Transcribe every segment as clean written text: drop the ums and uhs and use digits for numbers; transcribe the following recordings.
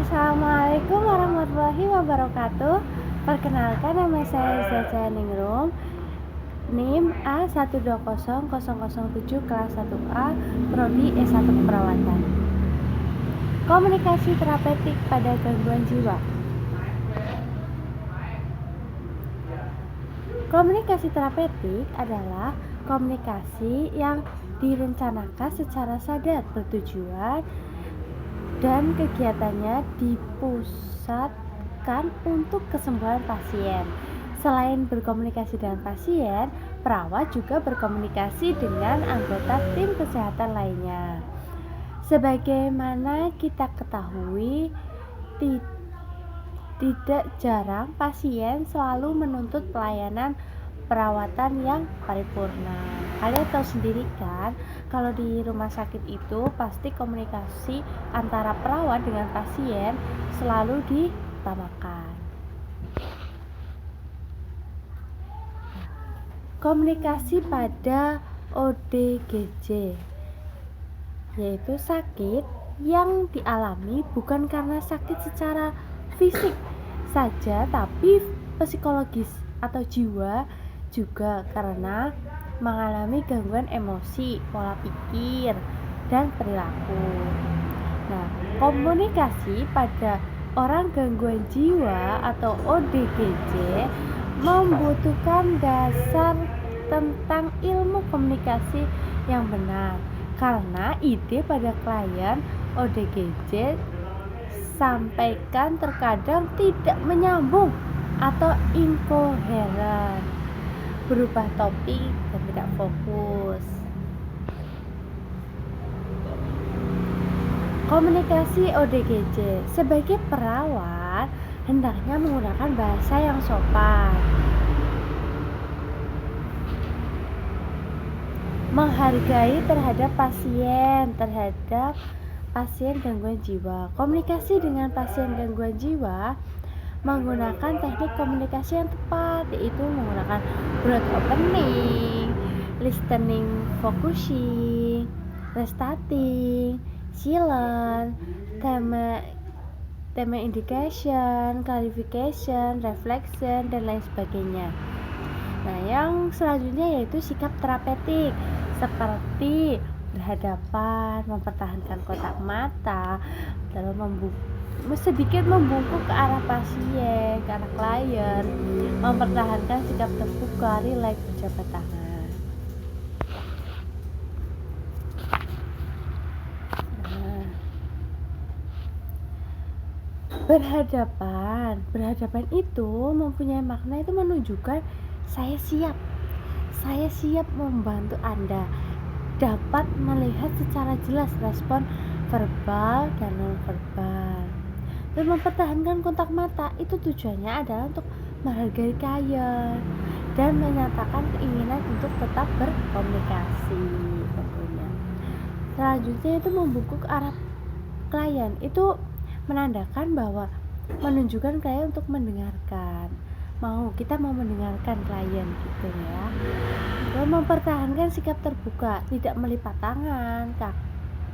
Assalamualaikum warahmatullahi wabarakatuh. Perkenalkan, nama saya Zaza Ningrum, NIM A1200007 kelas 1A, Prodi S1 Keperawatan. Komunikasi terapeutik pada gangguan jiwa. Komunikasi terapeutik adalah komunikasi yang direncanakan secara sadar, bertujuan dan kegiatannya dipusatkan untuk kesembuhan pasien. Selain berkomunikasi dengan pasien, perawat juga berkomunikasi dengan anggota tim kesehatan lainnya. Sebagaimana kita ketahui, tidak jarang pasien selalu menuntut pelayanan perawatan yang paripurna. Kalian tahu sendiri kan, kalau di rumah sakit itu pasti komunikasi antara perawat dengan pasien selalu diutamakan. Komunikasi pada ODGJ, yaitu sakit yang dialami bukan karena sakit secara fisik saja, tapi psikologis atau jiwa juga, karena mengalami gangguan emosi, pola pikir, dan perilaku. Nah, komunikasi pada orang gangguan jiwa atau ODGJ membutuhkan dasar tentang ilmu komunikasi yang benar, karena ide pada klien ODGJ sampaikan terkadang tidak menyambung atau inkoheren, berubah topik dan tidak fokus. Komunikasi ODGJ. Sebagai perawat, hendaknya menggunakan bahasa yang sopan, menghargai terhadap pasien gangguan jiwa. Komunikasi dengan pasien gangguan jiwa menggunakan teknik komunikasi yang tepat, yaitu menggunakan broad opening, listening focusing, restarting, silent, theme indication, clarification, reflection, dan lain sebagainya. Nah, yang selanjutnya yaitu sikap terapeutik, seperti berhadapan, mempertahankan kontak mata, lalu sedikit membungkuk ke arah pasien, ke arah klien, mempertahankan sikap terbuka, rileks, berjabat tangan. Nah, berhadapan itu mempunyai makna, itu menunjukkan saya siap membantu Anda, dapat melihat secara jelas respon verbal dan non-verbal. Dan mempertahankan kontak mata itu tujuannya adalah untuk menghargai klien dan menyatakan keinginan untuk tetap berkomunikasi tentunya. Selanjutnya itu membungkuk ke arah klien, itu menandakan bahwa menunjukkan klien untuk mendengarkan, kita mau mendengarkan klien gitu ya. Dan mempertahankan sikap terbuka, tidak melipat tangan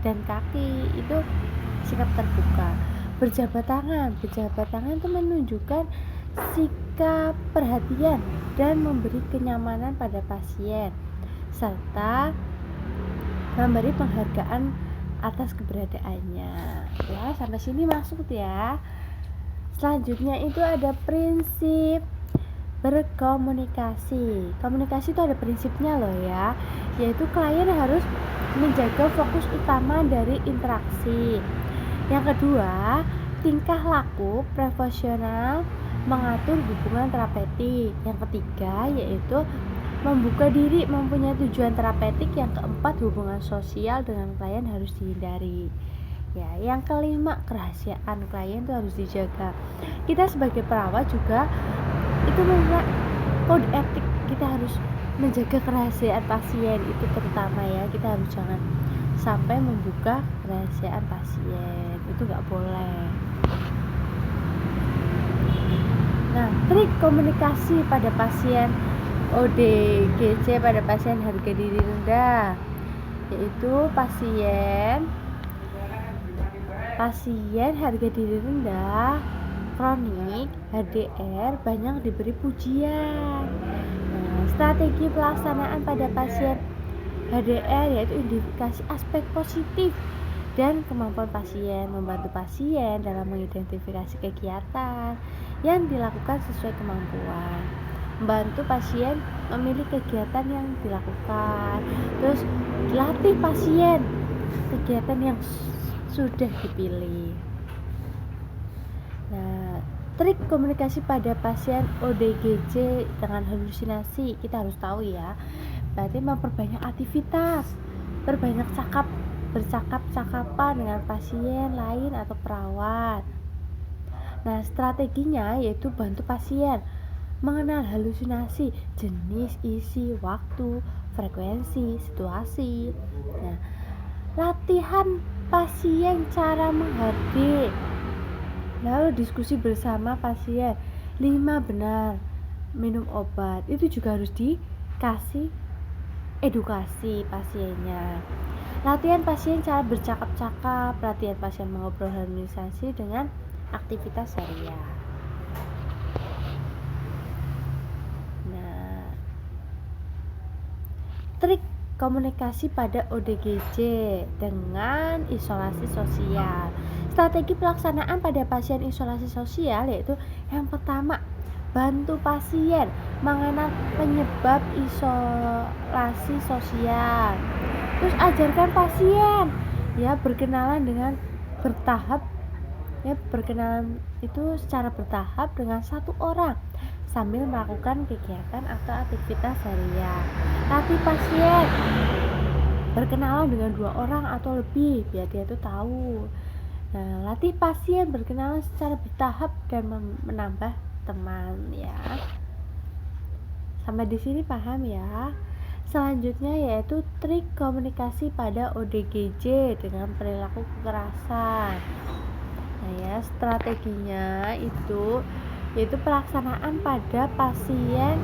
dan kaki, itu sikap terbuka. Berjabat tangan itu menunjukkan sikap perhatian dan memberi kenyamanan pada pasien, serta memberi penghargaan atas keberadaannya. Ya, sampai sini masuk ya. Selanjutnya itu ada prinsip berkomunikasi. Komunikasi itu ada prinsipnya loh ya, yaitu klien harus menjaga fokus utama dari interaksi. Yang kedua, tingkah laku profesional mengatur hubungan terapeutik. Yang ketiga yaitu membuka diri, mempunyai tujuan terapeutik. Yang keempat, hubungan sosial dengan klien harus dihindari. Ya, yang kelima, kerahasiaan klien itu harus dijaga. Kita sebagai perawat juga itu membuat kode etik, kita harus menjaga kerahasiaan pasien itu terutama ya. Kita harus jangan sampai membuka kerahasiaan pasien, itu nggak boleh. Nah, trik komunikasi pada pasien ODGJ, pada pasien harga diri rendah, yaitu pasien Pasien harga diri rendah, kronik, HDR banyak diberi pujian. Nah, strategi pelaksanaan pada pasien HDR yaitu identifikasi aspek positif dan kemampuan pasien, membantu pasien dalam mengidentifikasi kegiatan yang dilakukan sesuai kemampuan, membantu pasien memilih kegiatan yang dilakukan, terus latih pasien kegiatan yang sudah dipilih. Nah, trik komunikasi pada pasien ODGJ dengan halusinasi kita harus tahu ya. Berarti memperbanyak aktivitas, berbanyak bercakap-cakapan dengan pasien lain atau perawat. Nah, strateginya yaitu bantu pasien mengenal halusinasi, jenis, isi, waktu, frekuensi, situasi. Nah, latihan pasien cara menghargai, lalu diskusi bersama pasien 5 benar minum obat, itu juga harus dikasih edukasi pasiennya. Latihan pasien cara bercakap-cakap, latihan pasien mengobrol harmonisasi dengan aktivitas harian. Nah, trik komunikasi pada ODGJ dengan isolasi sosial. Strategi pelaksanaan pada pasien isolasi sosial yaitu yang pertama, bantu pasien mengenal penyebab isolasi sosial. Terus ajarkan pasien ya berkenalan dengan bertahap, ya berkenalan itu secara bertahap dengan satu orang sambil melakukan kegiatan atau aktivitas harian. Latih pasien berkenalan dengan 2 orang atau lebih biar dia tuh tahu. Nah, latih pasien berkenalan secara bertahap dan menambah teman ya. Sampai di sini paham ya. Selanjutnya yaitu trik komunikasi pada ODGJ dengan perilaku kekerasan. Nah ya, strateginya itu yaitu pelaksanaan pada pasien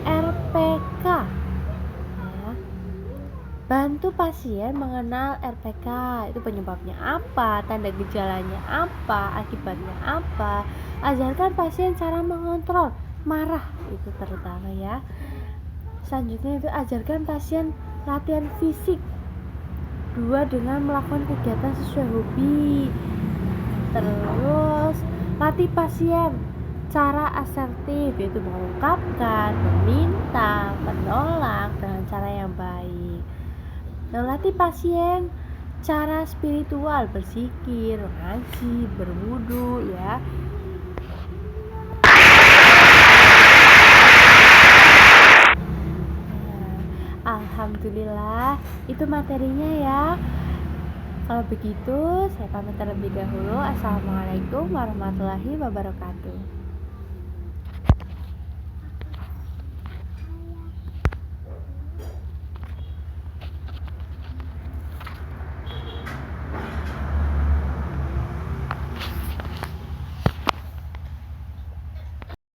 RPK ya. Bantu pasien mengenal RPK, itu penyebabnya apa, tanda gejalanya apa, akibatnya apa. Ajarkan pasien cara mengontrol marah, itu terutama ya. Selanjutnya itu ajarkan pasien latihan fisik 2 dengan melakukan kegiatan sesuai hobi. Terus latih pasien cara asertif, yaitu mengungkapkan, meminta, menolak dengan cara yang baik. Nah, latih pasien cara spiritual, berzikir, ngaji, berwudu ya. Alhamdulillah, itu materinya ya. Kalau begitu, saya pamit terlebih dahulu. Assalamualaikum warahmatullahi wabarakatuh.